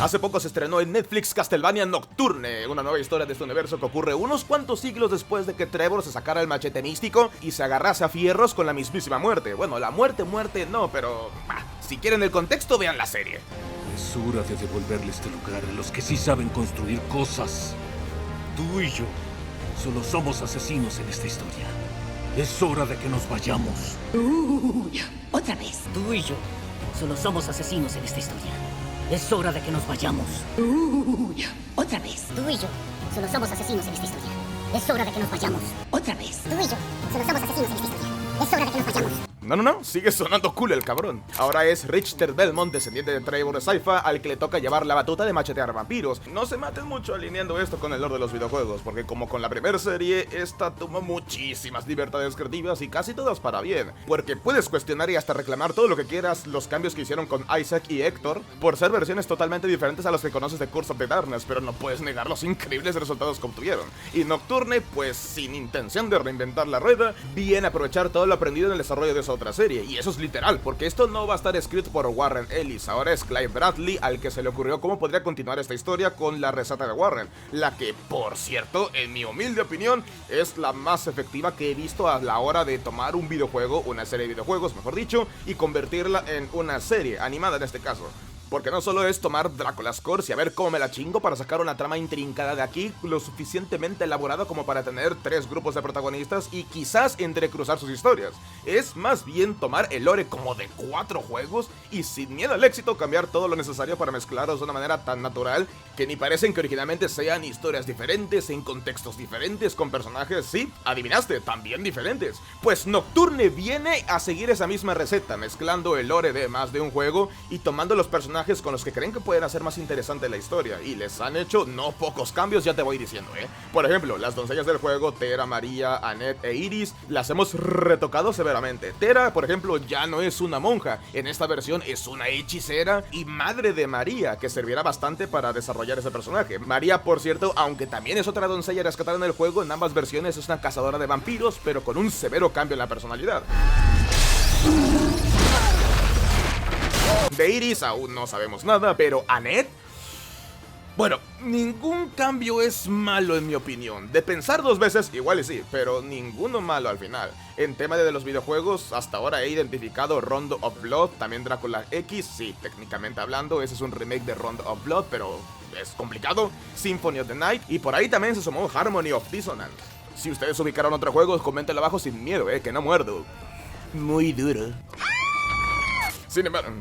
Hace poco se estrenó en Netflix Castlevania Nocturne, una nueva historia de este universo que ocurre unos cuantos siglos después de que Trevor se sacara el machete místico y se agarrase a fierros con la mismísima muerte. Bueno, la muerte no, pero si quieren el contexto, vean la serie. Es hora de devolverle este lugar a los que sí saben construir cosas. Tú y yo solo somos asesinos en esta historia. Es hora de que nos vayamos. Otra vez. Tú y yo solo somos asesinos en esta historia. Es hora de que nos vayamos. Otra vez. Tú y yo solo somos asesinos en esta historia. Es hora de que nos vayamos. Otra vez. Tú y yo solo somos asesinos en esta historia. Es hora de que nos vayamos. No, sigue sonando cool el cabrón. Ahora es Richter Belmont, descendiente de Trevor de Sypha, al que le toca llevar la batuta de machetear vampiros. No se maten mucho alineando esto con el lore de los videojuegos, porque como con la primera serie, esta toma muchísimas libertades creativas y casi todas para bien. Porque puedes cuestionar y hasta reclamar todo lo que quieras los cambios que hicieron con Isaac y Hector, por ser versiones totalmente diferentes a los que conoces de Curse of the Darkness, pero no puedes negar los increíbles resultados que obtuvieron. Y Nocturne, pues sin intención de reinventar la rueda, viene a aprovechar todo lo aprendido en el desarrollo de esa otra serie, y eso es literal, porque esto no va a estar escrito por Warren Ellis, ahora es Clive Bradley al que se le ocurrió cómo podría continuar esta historia con la receta de Warren, la que, por cierto, en mi humilde opinión, es la más efectiva que he visto a la hora de tomar un videojuego, una serie de videojuegos, mejor dicho, y convertirla en una serie, animada en este caso. Porque no solo es tomar Drácula's Curse y a ver cómo me la chingo para sacar una trama intrincada de aquí, lo suficientemente elaborada como para tener 3 grupos de protagonistas y quizás entrecruzar sus historias. Es más bien tomar el lore como de 4 juegos y sin miedo al éxito cambiar todo lo necesario para mezclarlos de una manera tan natural que ni parecen que originalmente sean historias diferentes, en contextos diferentes, con personajes, sí, adivinaste, también diferentes. Pues Nocturne viene a seguir esa misma receta, mezclando el lore de más de un juego y tomando los personajes con los que creen que pueden hacer más interesante la historia, y les han hecho no pocos cambios, ya te voy diciendo, Por ejemplo, las doncellas del juego, Tera, María, Annette e Iris, las hemos retocado severamente. Tera, por ejemplo, ya no es una monja, en esta versión es una hechicera y madre de María, que servirá bastante para desarrollar ese personaje. María, por cierto, aunque también es otra doncella rescatada en el juego, en ambas versiones es una cazadora de vampiros, pero con un severo cambio en la personalidad. De Iris aún no sabemos nada, pero Annette... Bueno, ningún cambio es malo en mi opinión. De pensar 2 veces, igual y sí, pero ninguno malo al final. En tema de los videojuegos, hasta ahora he identificado Rondo of Blood, también Drácula X, sí, técnicamente hablando, ese es un remake de Rondo of Blood, pero es complicado. Symphony of the Night, y por ahí también se sumó Harmony of Dissonance. Si ustedes ubicaron otro juego, coméntenlo abajo sin miedo, que no muerdo. Muy duro.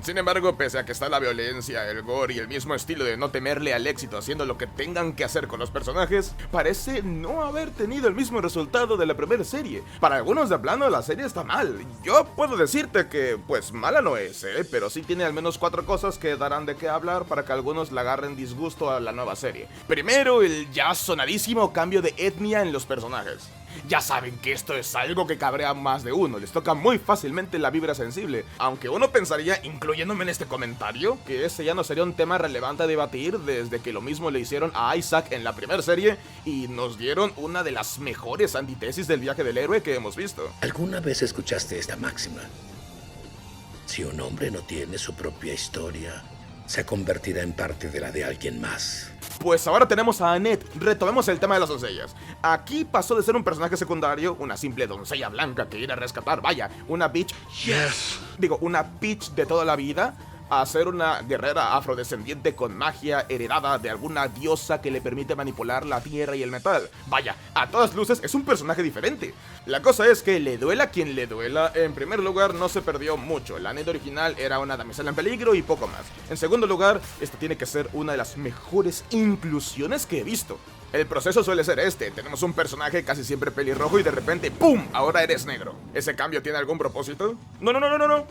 Sin embargo, pese a que está la violencia, el gore y el mismo estilo de no temerle al éxito haciendo lo que tengan que hacer con los personajes, parece no haber tenido el mismo resultado de la primera serie. Para algunos de plano la serie está mal. Yo puedo decirte que, pues mala no es, pero sí tiene al menos 4 cosas que darán de qué hablar para que algunos le agarren disgusto a la nueva serie. Primero, el ya sonadísimo cambio de etnia en los personajes. Ya saben que esto es algo que cabrea a más de uno, les toca muy fácilmente la vibra sensible, aunque uno pensaría, incluyéndome en este comentario, que ese ya no sería un tema relevante a debatir desde que lo mismo le hicieron a Isaac en la primera serie y nos dieron una de las mejores antítesis del viaje del héroe que hemos visto. ¿Alguna vez escuchaste esta máxima? Si un hombre no tiene su propia historia, se convertirá en parte de la de alguien más. Pues ahora tenemos a Annette, retomemos el tema de las doncellas. Aquí pasó de ser un personaje secundario, una simple doncella blanca que ir a rescatar, vaya, una bitch, una bitch de toda la vida, a ser una guerrera afrodescendiente con magia heredada de alguna diosa que le permite manipular la tierra y el metal. Vaya, a todas luces es un personaje diferente. La cosa es que le duela quien le duela, en primer lugar no se perdió mucho. La Annette original era una damisela en peligro y poco más. En segundo lugar, esta tiene que ser una de las mejores inclusiones que he visto. El proceso suele ser tenemos un personaje casi siempre pelirrojo y de repente ¡pum! Ahora eres negro. ¿Ese cambio tiene algún propósito? No,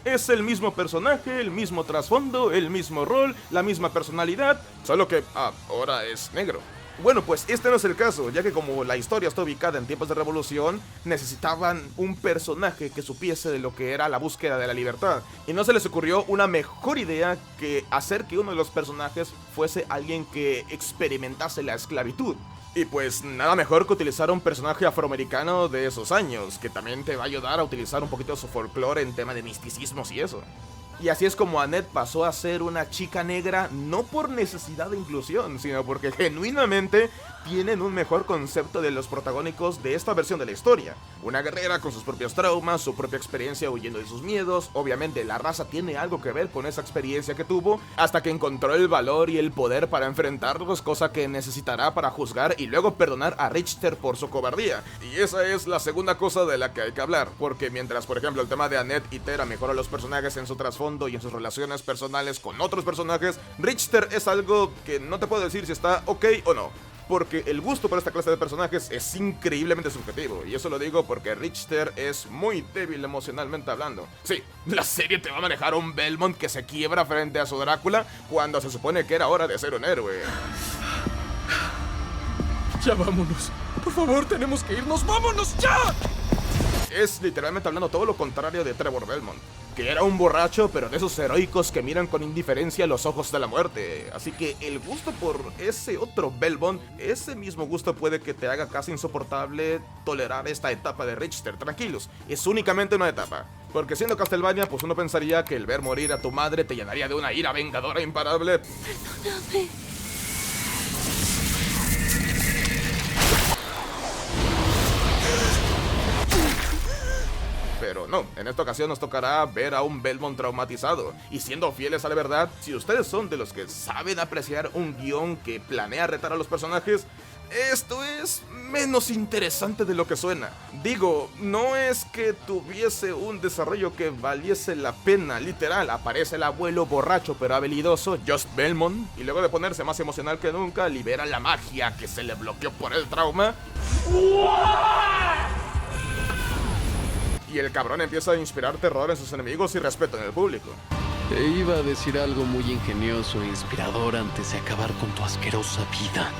es el mismo personaje, el mismo trasfondo, el mismo rol, la misma personalidad, solo que ahora es negro. Bueno, pues este no es el caso, ya que como la historia está ubicada en tiempos de revolución, necesitaban un personaje que supiese de lo que era la búsqueda de la libertad. Y no se les ocurrió una mejor idea que hacer que uno de los personajes fuese alguien que experimentase la esclavitud. Y pues nada mejor que utilizar un personaje afroamericano de esos años, que también te va a ayudar a utilizar un poquito su folclore en tema de misticismos y eso. Y así es como Annette pasó a ser una chica negra, no por necesidad de inclusión, sino porque genuinamente tienen un mejor concepto de los protagónicos de esta versión de la historia. Una guerrera con sus propios traumas, su propia experiencia huyendo de sus miedos. Obviamente la raza tiene algo que ver con esa experiencia que tuvo, hasta que encontró el valor y el poder para enfrentarlos, cosa que necesitará para juzgar y luego perdonar a Richter por su cobardía. Y esa es la segunda cosa de la que hay que hablar, porque mientras por ejemplo el tema de Annette y Tera mejora los personajes en su trasfondo y en sus relaciones personales con otros personajes, Richter es algo que no te puedo decir si está ok o no, porque el gusto por esta clase de personajes es increíblemente subjetivo, y eso lo digo porque Richter es muy débil emocionalmente hablando. Sí, la serie te va a manejar un Belmont que se quiebra frente a su Drácula cuando se supone que era hora de ser un héroe. Ya vámonos. Por favor, tenemos que irnos. ¡Vámonos ya! Es literalmente hablando todo lo contrario de Trevor Belmont, que era un borracho, pero de esos heroicos que miran con indiferencia los ojos de la muerte. Así que el gusto por ese otro Belmont, ese mismo gusto puede que te haga casi insoportable tolerar esta etapa de Richter. Tranquilos, es únicamente una etapa. Porque siendo Castlevania, pues uno pensaría que el ver morir a tu madre te llenaría de una ira vengadora imparable. Perdóname. Pero no, en esta ocasión nos tocará ver a un Belmont traumatizado. Y siendo fieles a la verdad, si ustedes son de los que saben apreciar un guión que planea retar a los personajes, esto es menos interesante de lo que suena. Digo, no es que tuviese un desarrollo que valiese la pena, literal. Aparece el abuelo borracho pero habilidoso, Just Belmont, y luego de ponerse más emocional que nunca, libera la magia que se le bloqueó por el trauma. Y el cabrón empieza a inspirar terror en sus enemigos y respeto en el público. Te iba a decir algo muy ingenioso e inspirador antes de acabar con tu asquerosa vida.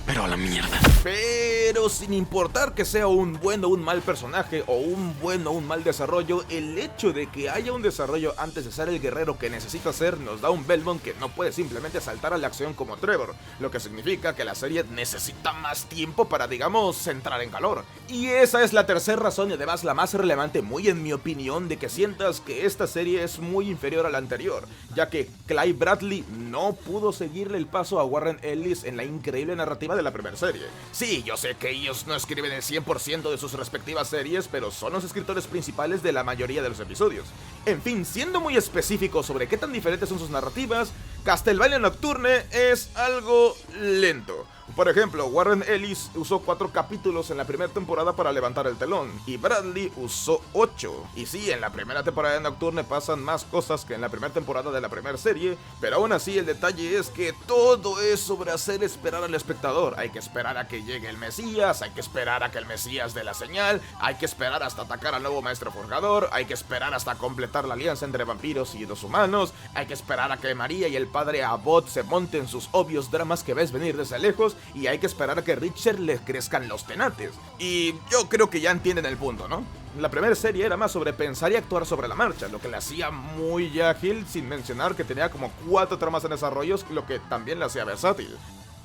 Pero a la mierda. Pero sin importar que sea un buen o un mal personaje, o un buen o un mal desarrollo, el hecho de que haya un desarrollo antes de ser el guerrero que necesita ser nos da un Belmont que no puede simplemente saltar a la acción como Trevor, lo que significa que la serie necesita más tiempo para, digamos, entrar en calor. Y esa es la tercera razón, y además la más relevante, muy en mi opinión, de que sientas que esta serie es muy inferior a la anterior, ya que Clive Bradley no pudo seguirle el paso a Warren Ellis en la increíble narrativa de la primera serie. Sí, yo sé que ellos no escriben el 100% de sus respectivas series, pero son los escritores principales de la mayoría de los episodios. En fin, siendo muy específico sobre qué tan diferentes son sus narrativas, Castlevania Nocturne es algo lento. Por ejemplo, Warren Ellis usó 4 capítulos en la primera temporada para levantar el telón, y Bradley usó 8. Y sí, en la primera temporada de Nocturne pasan más cosas que en la primera temporada de la primera serie, pero aún así el detalle es que todo es sobre hacer esperar al espectador. Hay que esperar a que llegue el Mesías, hay que esperar a que el Mesías dé la señal, hay que esperar hasta atacar al nuevo maestro forjador, hay que esperar hasta completar la alianza entre vampiros y los humanos, hay que esperar a que María y el padre Abbott se monten sus obvios dramas que ves venir desde lejos, y hay que esperar a que Richter les crezcan los tenates. Y yo creo que ya entienden el punto, ¿no? La primera serie era más sobre pensar y actuar sobre la marcha, lo que la hacía muy ágil, sin mencionar que tenía como 4 tramas en desarrollo, lo que también la hacía versátil.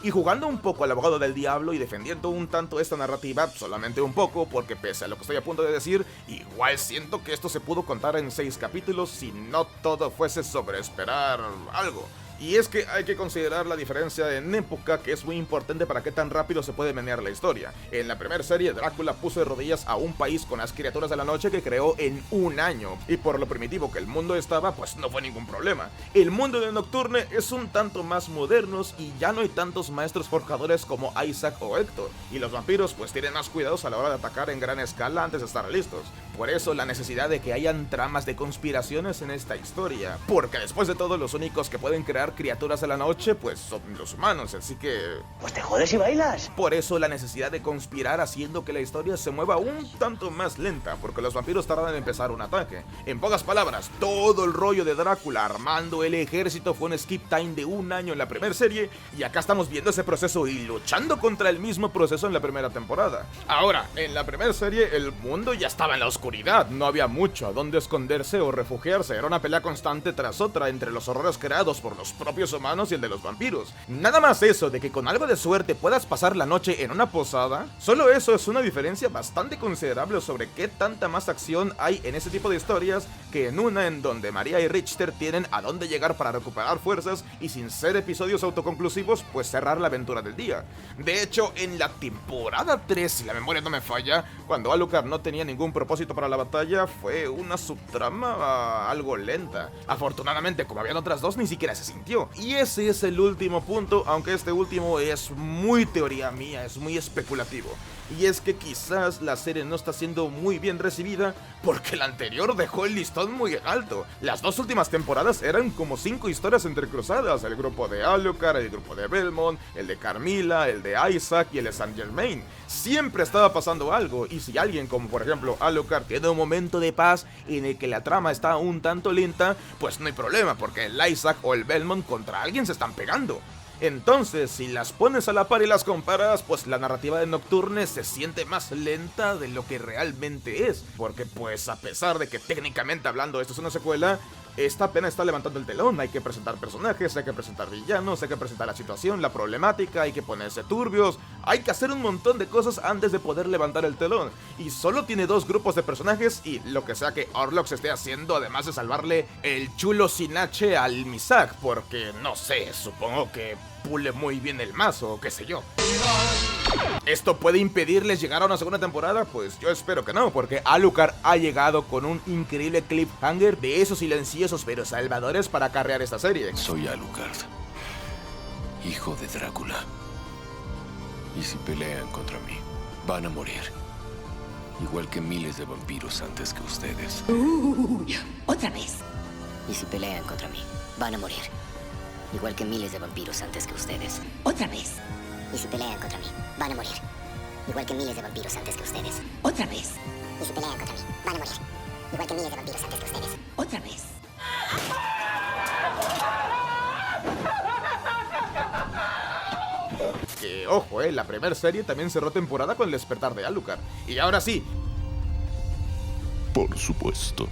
Y jugando un poco al abogado del diablo y defendiendo un tanto esta narrativa, solamente un poco, porque pese a lo que estoy a punto de decir, igual siento que esto se pudo contar en 6 capítulos si no todo fuese sobre esperar algo. Y es que hay que considerar la diferencia en época, que es muy importante para qué tan rápido se puede menear la historia. En la primera serie, Drácula puso de rodillas a un país con las criaturas de la noche que creó en un año, y por lo primitivo que el mundo estaba, pues no fue ningún problema. El mundo de Nocturne es un tanto más modernos y ya no hay tantos maestros forjadores como Isaac o Héctor, y los vampiros pues tienen más cuidados a la hora de atacar en gran escala antes de estar listos. Por eso la necesidad de que hayan tramas de conspiraciones en esta historia, porque después de todo los únicos que pueden crear criaturas de la noche pues son los humanos, así que... pues te jodes y bailas. Por eso la necesidad de conspirar haciendo que la historia se mueva un tanto más lenta, porque los vampiros tardan en empezar un ataque. En pocas palabras, todo el rollo de Drácula armando el ejército fue un skip time de un año en la primera serie, y acá estamos viendo ese proceso y luchando contra el mismo proceso en la primera temporada. Ahora, en la primera serie el mundo ya estaba en la oscuridad oscuridad, no había mucho a dónde esconderse o refugiarse, era una pelea constante tras otra entre los horrores creados por los propios humanos y el de los vampiros. Nada más eso de que con algo de suerte puedas pasar la noche en una posada, solo eso es una diferencia bastante considerable sobre qué tanta más acción hay en ese tipo de historias que en una en donde María y Richter tienen a dónde llegar para recuperar fuerzas y sin ser episodios autoconclusivos, pues cerrar la aventura del día. De hecho, en la temporada 3, si la memoria no me falla, cuando Alucard no tenía ningún propósito para la batalla, fue una subtrama algo lenta. Afortunadamente, como habían otras dos, ni siquiera se sintió. Y ese es el último punto, aunque este último es muy teoría mía, es muy especulativo. Y es que quizás la serie no está siendo muy bien recibida porque la anterior dejó el listón muy alto. Las dos últimas temporadas eran como 5 historias entrecruzadas: el grupo de Alucard, el grupo de Belmont, el de Carmilla, el de Isaac y el de Saint Germain. Siempre estaba pasando algo, y si alguien como por ejemplo Alucard tiene un momento de paz en el que la trama está un tanto lenta, pues no hay problema porque el Isaac o el Belmont contra alguien se están pegando. Entonces, si las pones a la par y las comparas, pues la narrativa de Nocturne se siente más lenta de lo que realmente es. Porque pues a pesar de que técnicamente hablando esto es una secuela, esta apenas está levantando el telón. Hay que presentar personajes, hay que presentar villanos, hay que presentar la situación, la problemática, hay que ponerse turbios, hay que hacer un montón de cosas antes de poder levantar el telón. Y solo tiene 2 grupos de personajes y lo que sea que Orlok esté haciendo, además de salvarle el chulo sin H al Misak, porque no sé, supongo que pule muy bien el mazo, o qué sé yo. ¿Esto puede impedirles llegar a una segunda temporada? Pues yo espero que no, porque Alucard ha llegado con un increíble cliffhanger de esos silenciosos pero salvadores para acarrear esta serie. Soy Alucard, hijo de Drácula. Y si pelean contra mí, van a morir. Igual que miles de vampiros antes que ustedes. Otra vez. Y si pelean contra mí, van a morir. Igual que miles de vampiros antes que ustedes. Otra vez. Y si pelean contra mí, van a morir. Igual que miles de vampiros antes que ustedes. Otra vez. Y si pelean contra mí, van a morir. Igual que miles de vampiros antes que ustedes. Otra vez. Que ojo, la primera serie también cerró temporada con el despertar de Alucard. Y ahora sí. Por supuesto.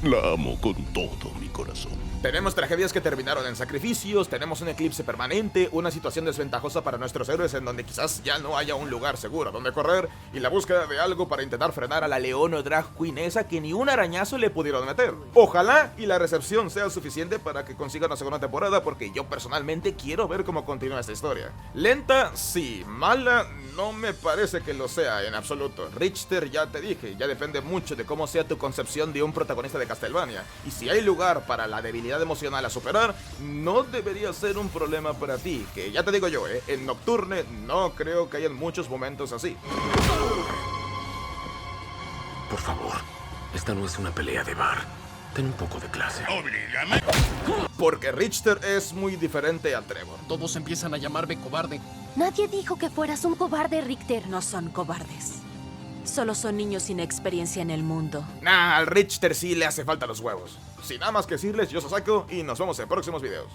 La amo con todo mi corazón. Tenemos tragedias que terminaron en sacrificios, tenemos un eclipse permanente, una situación desventajosa para nuestros héroes en donde quizás ya no haya un lugar seguro donde correr, y la búsqueda de algo para intentar frenar a la león o drag queen esa que ni un arañazo le pudieron meter. Ojalá y la recepción sea suficiente para que consiga una segunda temporada, porque yo personalmente quiero ver cómo continúa esta historia. Lenta, sí. Mala, no me parece que lo sea en absoluto. Richter, ya te dije, ya depende mucho de cómo sea tu concepción de un protagonista de Castlevania, y si hay lugar para la debilidad emocional a superar, no debería ser un problema para ti, que ya te digo yo, en Nocturne no creo que hayan muchos momentos así. Por favor, esta no es una pelea de bar. Ten un poco de clase. Porque Richter es muy diferente a Trevor. Todos empiezan a llamarme cobarde. Nadie dijo que fueras un cobarde, Richter. No son cobardes. Solo son niños sin experiencia en el mundo. Nah, al Richter sí le hace falta los huevos. Sin nada más que decirles, yo soy Sako y nos vemos en próximos videos.